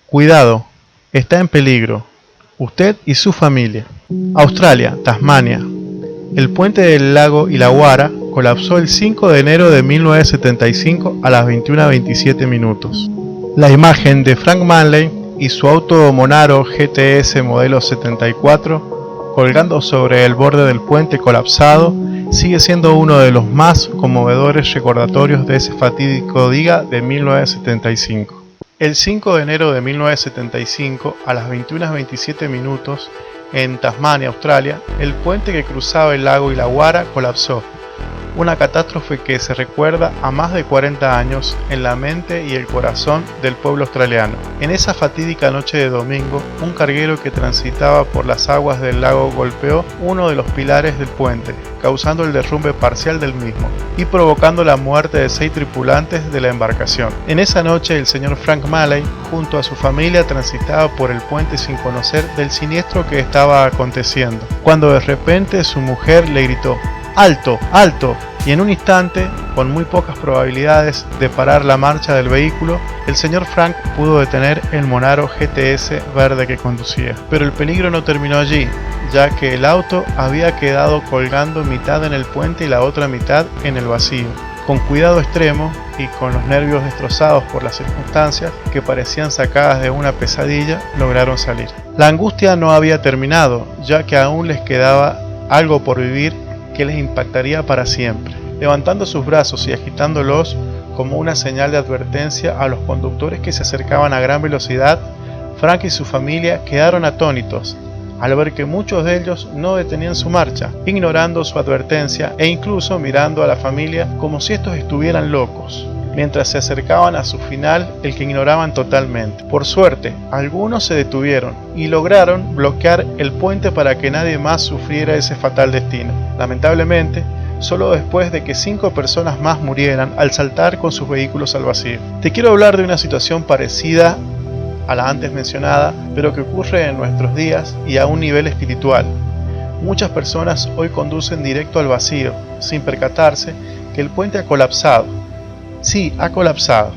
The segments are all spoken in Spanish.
Cuidado, está en peligro, usted y su familia. Australia, Tasmania. El puente del lago Illawarra colapsó el 5 de enero de 1975 a las 21:27 minutos. La imagen de Frank Manley y su auto Monaro GTS modelo 74 colgando sobre el borde del puente colapsado sigue siendo uno de los más conmovedores recordatorios de ese fatídico día de 1975. El 5 de enero de 1975, a las 21:27 minutos, en Tasmania, Australia, el puente que cruzaba el lago Illawarra colapsó. Una catástrofe que se recuerda a más de 40 años en la mente y el corazón del pueblo australiano. En esa fatídica noche de domingo, un carguero que transitaba por las aguas del lago golpeó uno de los pilares del puente, causando el derrumbe parcial del mismo y provocando la muerte de 6 tripulantes de la embarcación. En esa noche, el señor Frank Manley, junto a su familia, transitaba por el puente sin conocer del siniestro que estaba aconteciendo, cuando de repente su mujer le gritó: ¡Alto! ¡Alto! Y en un instante, con muy pocas probabilidades de parar la marcha del vehículo, el señor Frank pudo detener el Monaro GTS verde que conducía. Pero el peligro no terminó allí, ya que el auto había quedado colgando mitad en el puente y la otra mitad en el vacío. Con cuidado extremo y con los nervios destrozados por las circunstancias que parecían sacadas de una pesadilla, lograron salir. La angustia no había terminado, ya que aún les quedaba algo por vivir que les impactaría para siempre. Levantando sus brazos y agitándolos como una señal de advertencia a los conductores que se acercaban a gran velocidad, Frank y su familia quedaron atónitos al ver que muchos de ellos no detenían su marcha, ignorando su advertencia e incluso mirando a la familia como si estos estuvieran locos, mientras se acercaban a su final, el que ignoraban totalmente. Por suerte, algunos se detuvieron y lograron bloquear el puente para que nadie más sufriera ese fatal destino. Lamentablemente, solo después de que 5 personas más murieran al saltar con sus vehículos al vacío. Te quiero hablar de una situación parecida a la antes mencionada, pero que ocurre en nuestros días y a un nivel espiritual. Muchas personas hoy conducen directo al vacío, sin percatarse que el puente ha colapsado. Sí, ha colapsado.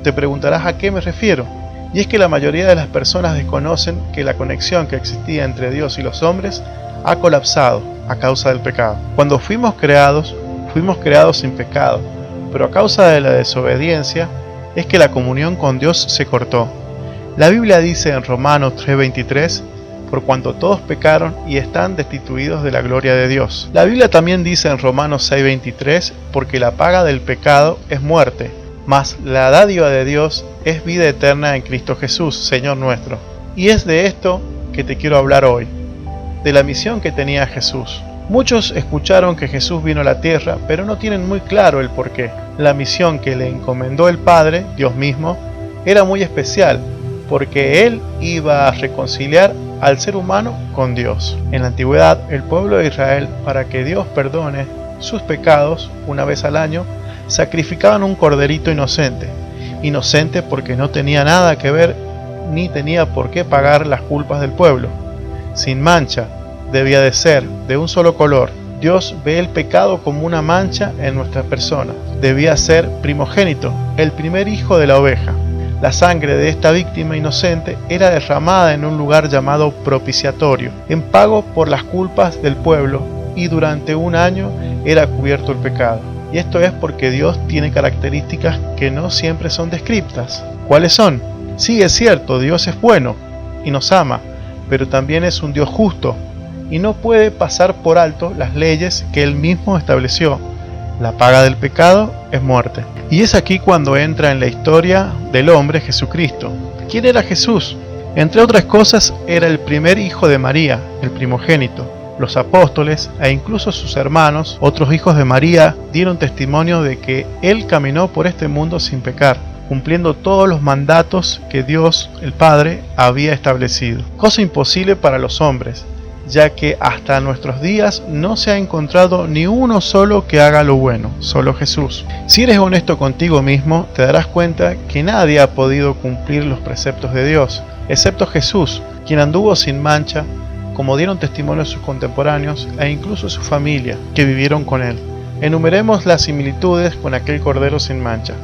Te preguntarás a qué me refiero. Y es que la mayoría de las personas desconocen que la conexión que existía entre Dios y los hombres ha colapsado a causa del pecado. Cuando fuimos creados sin pecado, pero a causa de la desobediencia es que la comunión con Dios se cortó. La Biblia dice en Romanos 3:23, por cuanto todos pecaron y están destituidos de la gloria de Dios. La Biblia también dice en Romanos 6:23, porque la paga del pecado es muerte, mas la dádiva de Dios es vida eterna en Cristo Jesús, Señor nuestro. Y es de esto que te quiero hablar hoy, de la misión que tenía Jesús. Muchos escucharon que Jesús vino a la tierra, pero no tienen muy claro el porqué. La misión que le encomendó el Padre, Dios mismo, era muy especial, porque Él iba a reconciliar al ser humano con Dios. En la antigüedad, el pueblo de Israel, para que Dios perdone sus pecados una vez al año, sacrificaban un corderito inocente porque no tenía nada que ver ni tenía por qué pagar las culpas del pueblo. Sin mancha, debía de ser de un solo color. Dios ve el pecado como una mancha en nuestra persona. Debía ser primogénito, el primer hijo de la oveja. La sangre de esta víctima inocente era derramada en un lugar llamado propiciatorio, en pago por las culpas del pueblo, y durante un año era cubierto el pecado. Y esto es porque Dios tiene características que no siempre son descriptas. ¿Cuáles son? Sí, es cierto, Dios es bueno y nos ama, pero también es un Dios justo y no puede pasar por alto las leyes que Él mismo estableció. La paga del pecado es muerte. Y es aquí cuando entra en la historia del hombre Jesucristo. ¿Quién era Jesús? Entre otras cosas, era el primer hijo de María, el primogénito. Los apóstoles e incluso sus hermanos, otros hijos de María, dieron testimonio de que Él caminó por este mundo sin pecar, cumpliendo todos los mandatos que Dios, el Padre, había establecido. Cosa imposible para los hombres, ya que hasta nuestros días no se ha encontrado ni uno solo que haga lo bueno, solo Jesús. Si eres honesto contigo mismo, te darás cuenta que nadie ha podido cumplir los preceptos de Dios, excepto Jesús, quien anduvo sin mancha, como dieron testimonio sus contemporáneos e incluso su familia, que vivieron con él. Enumeremos las similitudes con aquel cordero sin mancha.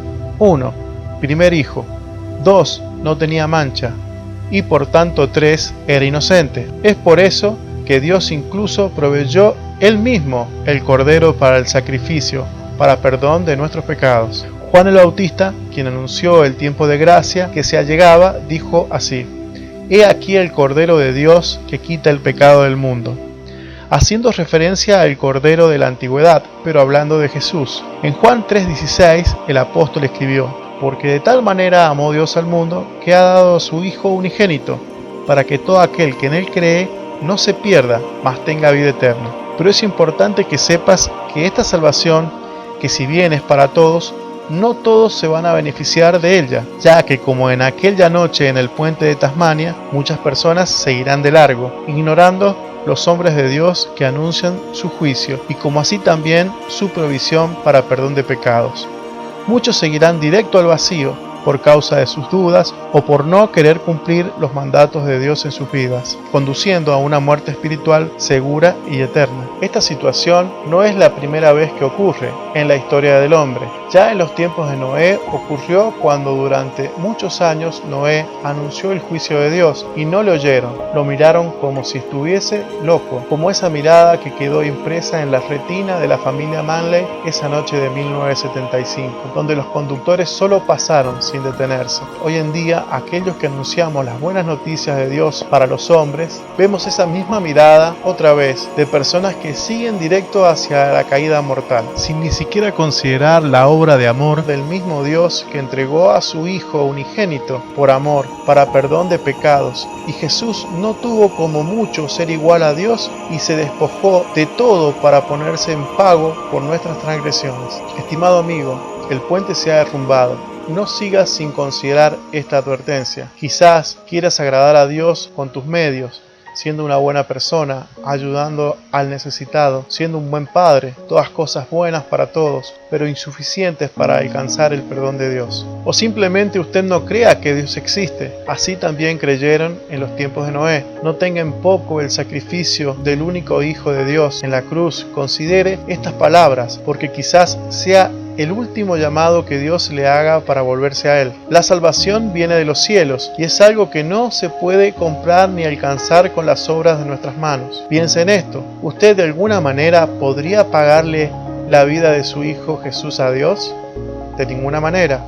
1. Primer hijo. 2. No tenía mancha. y por tanto 3 era inocente. Es por eso que Dios incluso proveyó Él mismo el Cordero para el sacrificio, para perdón de nuestros pecados. Juan el Bautista, quien anunció el tiempo de gracia que se allegaba, dijo así: «He aquí el Cordero de Dios que quita el pecado del mundo», haciendo referencia al Cordero de la Antigüedad, pero hablando de Jesús. En Juan 3:16 el apóstol escribió: «Porque de tal manera amó Dios al mundo, que ha dado a su Hijo unigénito, para que todo aquel que en Él cree no se pierda, mas tenga vida eterna». Pero es importante que sepas que esta salvación, que si bien es para todos, no todos se van a beneficiar de ella, ya que como en aquella noche en el puente de Tasmania, muchas personas seguirán de largo, ignorando los hombres de Dios que anuncian su juicio, y como así también su provisión para perdón de pecados. Muchos seguirán directo al vacío por causa de sus dudas o por no querer cumplir los mandatos de Dios en sus vidas, conduciendo a una muerte espiritual segura y eterna. Esta situación no es la primera vez que ocurre en la historia del hombre. Ya en los tiempos de Noé ocurrió cuando durante muchos años Noé anunció el juicio de Dios y no le oyeron. Lo miraron como si estuviese loco, como esa mirada que quedó impresa en la retina de la familia Manley esa noche de 1975, donde los conductores solo pasaron sin detenerse. Hoy en día, aquellos que anunciamos las buenas noticias de Dios para los hombres, vemos esa misma mirada otra vez de personas que siguen directo hacia la caída mortal, sin ni siquiera considerar la obra de amor del mismo Dios que entregó a su Hijo unigénito por amor, para perdón de pecados. Y Jesús no tuvo como mucho ser igual a Dios y se despojó de todo para ponerse en pago por nuestras transgresiones. Estimado amigo, el puente se ha derrumbado. No sigas sin considerar esta advertencia. Quizás quieras agradar a Dios con tus medios, siendo una buena persona, ayudando al necesitado, siendo un buen padre, todas cosas buenas para todos, pero insuficientes para alcanzar el perdón de Dios. O simplemente usted no crea que Dios existe. Así también creyeron en los tiempos de Noé. No tenga en poco el sacrificio del único Hijo de Dios en la cruz. Considere estas palabras, porque quizás sea el último llamado que Dios le haga para volverse a Él. La salvación viene de los cielos y es algo que no se puede comprar ni alcanzar con las obras de nuestras manos. Piense en esto: ¿usted de alguna manera podría pagarle la vida de su Hijo Jesús a Dios? De ninguna manera.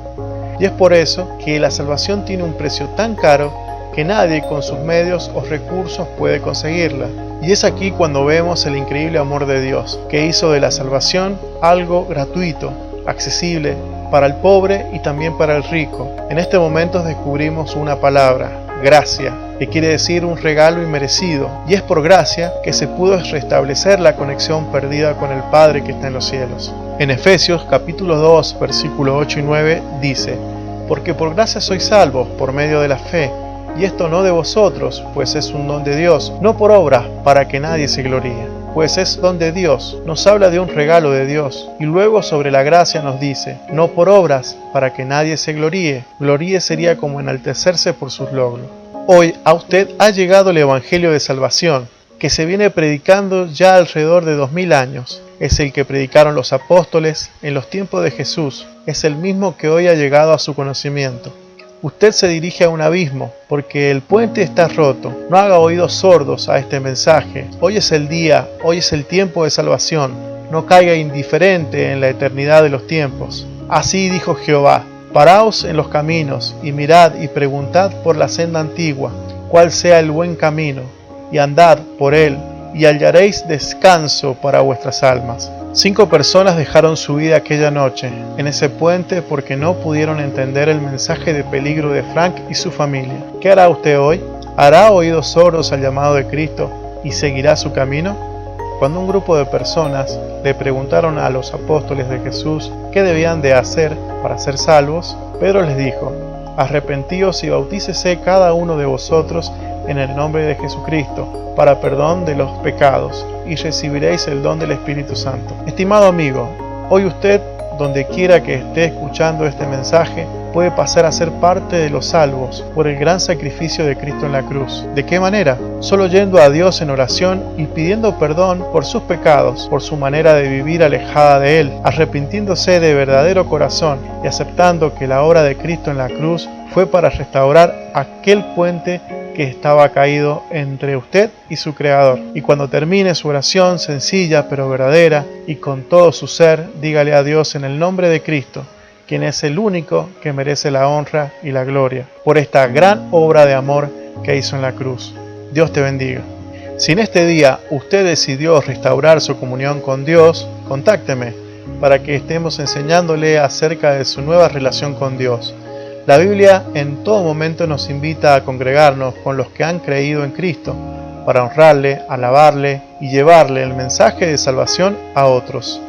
Y es por eso que la salvación tiene un precio tan caro que nadie con sus medios o recursos puede conseguirla. Y es aquí cuando vemos el increíble amor de Dios, que hizo de la salvación algo gratuito, accesible para el pobre y también para el rico. En este momento descubrimos una palabra: gracia, que quiere decir un regalo inmerecido, y es por gracia que se pudo restablecer la conexión perdida con el Padre que está en los cielos. En Efesios capítulo 2, versículos 8 y 9 dice: «Porque por gracia sois salvos por medio de la fe, y esto no de vosotros, pues es un don de Dios, no por obras, para que nadie se gloríe». Pues es don de Dios, nos habla de un regalo de Dios, y luego sobre la gracia nos dice: no por obras, para que nadie se gloríe. Gloríe sería como enaltecerse por sus logros. Hoy a usted ha llegado el Evangelio de Salvación, que se viene predicando ya alrededor de 2000 años. Es el que predicaron los apóstoles en los tiempos de Jesús, es el mismo que hoy ha llegado a su conocimiento. Usted se dirige a un abismo, porque el puente está roto. No haga oídos sordos a este mensaje. Hoy es el día, hoy es el tiempo de salvación. No caiga indiferente en la eternidad de los tiempos. Así dijo Jehová: paraos en los caminos, y mirad y preguntad por la senda antigua, cuál sea el buen camino, y andad por él, y hallaréis descanso para vuestras almas. 5 personas dejaron su vida aquella noche en ese puente porque no pudieron entender el mensaje de peligro de Frank y su familia. ¿Qué hará usted hoy? ¿Hará oídos sordos al llamado de Cristo y seguirá su camino? Cuando un grupo de personas le preguntaron a los apóstoles de Jesús qué debían de hacer para ser salvos, Pedro les dijo: arrepentíos y bautícese cada uno de vosotros en el nombre de Jesucristo, para perdón de los pecados, y recibiréis el don del Espíritu Santo. Estimado amigo, hoy usted, donde quiera que esté escuchando este mensaje, puede pasar a ser parte de los salvos por el gran sacrificio de Cristo en la cruz. ¿De qué manera? Solo yendo a Dios en oración y pidiendo perdón por sus pecados, por su manera de vivir alejada de Él, arrepintiéndose de verdadero corazón y aceptando que la obra de Cristo en la cruz fue para restaurar aquel puente que estaba caído entre usted y su Creador. Y cuando termine su oración sencilla pero verdadera y con todo su ser, dígale a Dios en el nombre de Cristo, quien es el único que merece la honra y la gloria, por esta gran obra de amor que hizo en la cruz. Dios te bendiga. Si en este día usted decidió restaurar su comunión con Dios, contácteme para que estemos enseñándole acerca de su nueva relación con Dios. La Biblia en todo momento nos invita a congregarnos con los que han creído en Cristo, para honrarle, alabarle y llevarle el mensaje de salvación a otros.